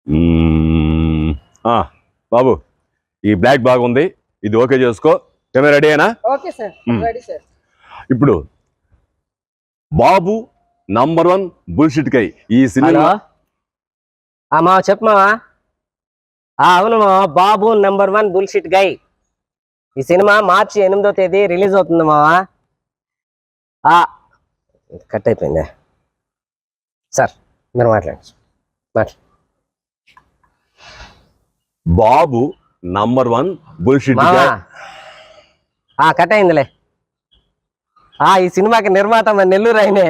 మ్మ్. ఆ, బాబు ఈ బ్లాక్ బాగుంది, ఇది ఓకే చేసుకో. కెమెరా రెడీ అయినా? Okay sir, ready sir. ఇప్పుడు బాబు #1 బుల్షిట్ కై ఈ సినిమా. మావా చెప్పు మావా. అవును మావా, బాబు #1 బుల్షిట్ గై ఈ సినిమా మార్చి 8వ తేదీ రిలీజ్ అవుతుంది మావా. కట్ అయిపోయిందా సార్? మీరు మాట్లాడండి. బాబు #1 బుల్షిట్ కై. కట్ అయిందిలే. ఈ సినిమాకి నిర్మాత మన నెల్లూరు ఆయనే,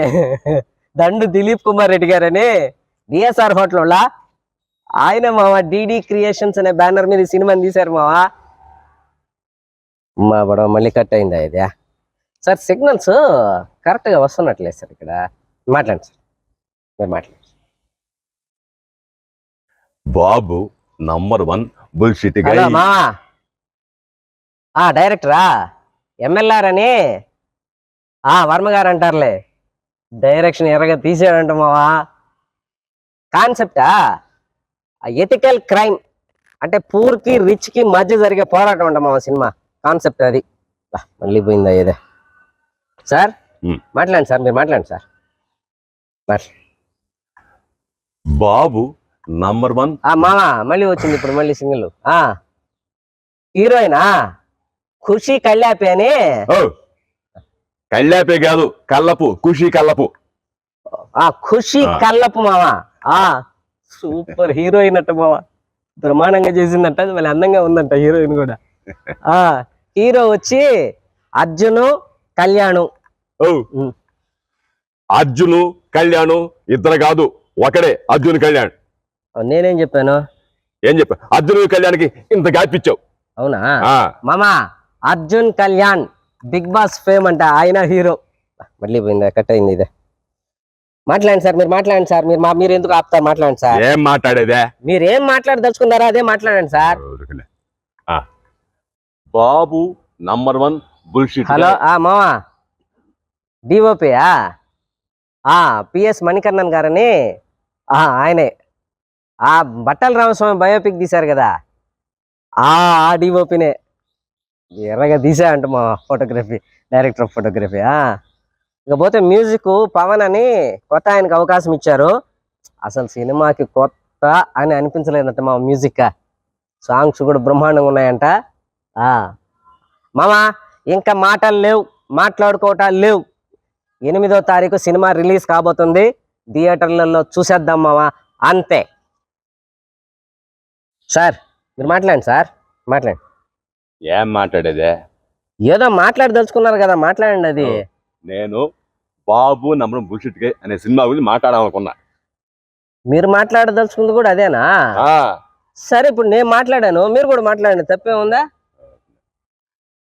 దండు దిలీప్ కుమార్ రెడ్డి గారని, డిఎస్ఆర్ హోటల్ వాళ్ళ ఆయన మావా. డిడి క్రియేషన్స్ అనే బ్యానర్ మీద ఈ సినిమాని తీశారు మావా. బడవ మళ్ళీ కట్ అయిందా ఇది? సార్ సిగ్నల్స్ కరెక్ట్గా వస్తున్నట్లేదు సార్ ఇక్కడ. మాట్లాడండి సార్, మీరు మాట్లాడండి. బాబు #1 బుల్షిట్ కై. మావా డైరెక్టరా ఎంఎల్ఆర్ అని వర్మ గారు అంటారులే, డైరెక్షన్ ఎర్రగా తీసాడంట మావా. కాన్సెప్టా ఎథికల్ క్రైమ్ అంటే పూర్ కి రిచ్ కి మధ్య జరిగే పోరాటం అంట మావా సినిమా కాన్సెప్ట్ అది. మళ్ళీ పోయిందా ఏదే? సార్ మాట్లాడండి సార్, మీరు మాట్లాడండి సార్. బాబు #1 మావా మళ్ళీ వచ్చింది ఇప్పుడు మళ్ళీ సింగిల్. హీరోయినా ఖుషి కళ్యాపి అని. కళ్ళాపే కాదు, కల్లపు, ఖుషి కల్లపు. ఖుషి కల్లపు మావా. సూపర్ హీరోయిన్ అట్ట మావా, బ్రహ్మాండంగా చేసిందంట, మళ్ళీ అందంగా ఉందంట హీరోయిన్ కూడా. హీరో వచ్చి అర్జును కళ్యాణు. అర్జును కళ్యాణు ఇద్దరు కాదు, ఒకడే అర్జున్ కళ్యాణ్. నేనేం చెప్పాను? ఏం చెప్పా? అర్జున్ కళ్యాణ్కి ఇంత గ్యాప్ ఇచ్చావు. అవునా మామా? Arjun Kalyan Bigg Boss fame అంట, ఆయన హీరో. మళ్ళీ పోయిందా? కట్ అయింది ఇదే. మాట్లాడండి సార్, మీరు మాట్లాడండి సార్. మీరు ఎందుకు ఆపుతారు? మాట్లాడండి సార్. ఏం మాట్లాడేదే? మీరు ఏం మాట్లాడదలుచుకున్నారా అదే మాట్లాడండి సార్. బాబు #1 బుల్షిట్. హలో మావా, డిఓపి పిఎస్ మణికర్ణన్ గారని ఆయనే బట్టల రామస్వామి బయోపిక్ తీశారు కదా, ఆ డిఓపినే ఎర్రగా తీసాయంట మా ఫోటోగ్రఫీ, డైరెక్టర్ ఆఫ్ ఫోటోగ్రఫీ. ఇకపోతే మ్యూజిక్ పవన్ అని కొత్త ఆయనకు అవకాశం ఇచ్చారు. అసలు సినిమాకి కొత్త అని అనిపించలేదంట మా మ్యూజిక్. సాంగ్స్ కూడా బ్రహ్మాండంగా ఉన్నాయంట. మామా ఇంకా మాటలు లేవు, మాట్లాడుకోవటాలు లేవు. 8వ తారీఖు సినిమా రిలీజ్ కాబోతుంది, థియేటర్లలో చూసేద్దాం మామా, అంతే. సార్ మీరు మాట్లాడండి సార్, మాట్లాడండి. ఏం మాట్లాడేదే? ఏదో మాట్లాడదలుచుకున్నారు కదా, మాట్లాడండి. అది నేను బాబు #1 బుల్షిట్ కై అనే సినిమా గురించి మాట్లాడాలనుకున్నా. మీరు మాట్లాడదలుచుకుంది కూడా అదేనా? సరే ఇప్పుడు నేను మాట్లాడాను, మీరు కూడా మాట్లాడండి, తప్పే ఉందా?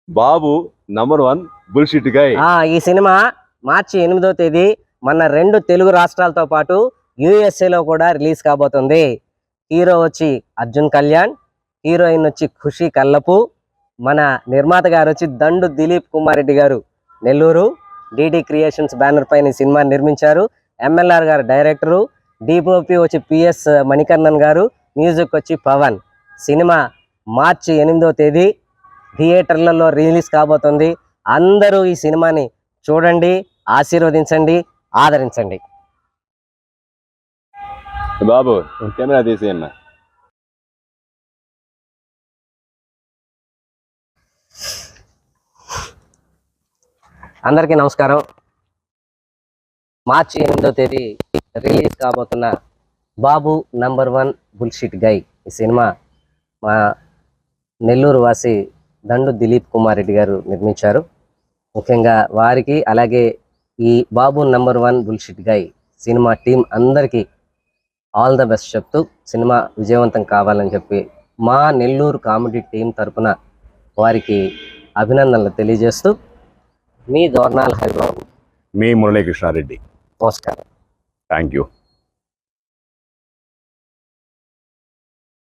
బాబు #1 బుల్షిట్ కై ఈ సినిమా మార్చి 8వ తేదీ మన 2 తెలుగు రాష్ట్రాలతో పాటు యుఎస్ఏలో కూడా రిలీజ్ కాబోతుంది. హీరో వచ్చి అర్జున్ కళ్యాణ్, హీరోయిన్ వచ్చి ఖుషి కల్లపు, మన నిర్మాత గారు వచ్చి దండు దిలీప్ కుమార్ రెడ్డి గారు, నెల్లూరు. డిడి క్రియేషన్స్ బ్యానర్ పైన సినిమా నిర్మించారు. ఎంఎల్ఆర్ గారు డైరెక్టరు, డిఓపి వచ్చి పిఎస్ మణికర్ణన్ గారు, మ్యూజిక్ వచ్చి పవన్. సినిమా మార్చి 8వ తేదీ థియేటర్లలో రిలీజ్ కాబోతుంది. అందరూ ఈ సినిమాని చూడండి, ఆశీర్వదించండి, ఆదరించండి. బాబు కెమెరా తీసేయన్నా. అందరికీ నమస్కారం. మార్చి 8వ తేదీ రిలీజ్ కాబోతున్న బాబు #1 బుల్షిట్ గై ఈ సినిమా మా నెల్లూరు వాసి దండు దిలీప్ కుమార్ రెడ్డి గారు నిర్మించారు. ముఖ్యంగా వారికి, అలాగే ఈ బాబు #1 బుల్షిట్ గై సినిమా టీం అందరికీ ఆల్ ద బెస్ట్ చెప్తూ, సినిమా విజయవంతం కావాలని చెప్పి మా నెల్లూరు కామెడీ టీం తరపున వారికి అభినందనలు తెలియజేస్తూ, మీ దోర్నాల్ హరిబాబు, మీ మురళీకృష్ణారెడ్డి. నమస్కారం. Thank you.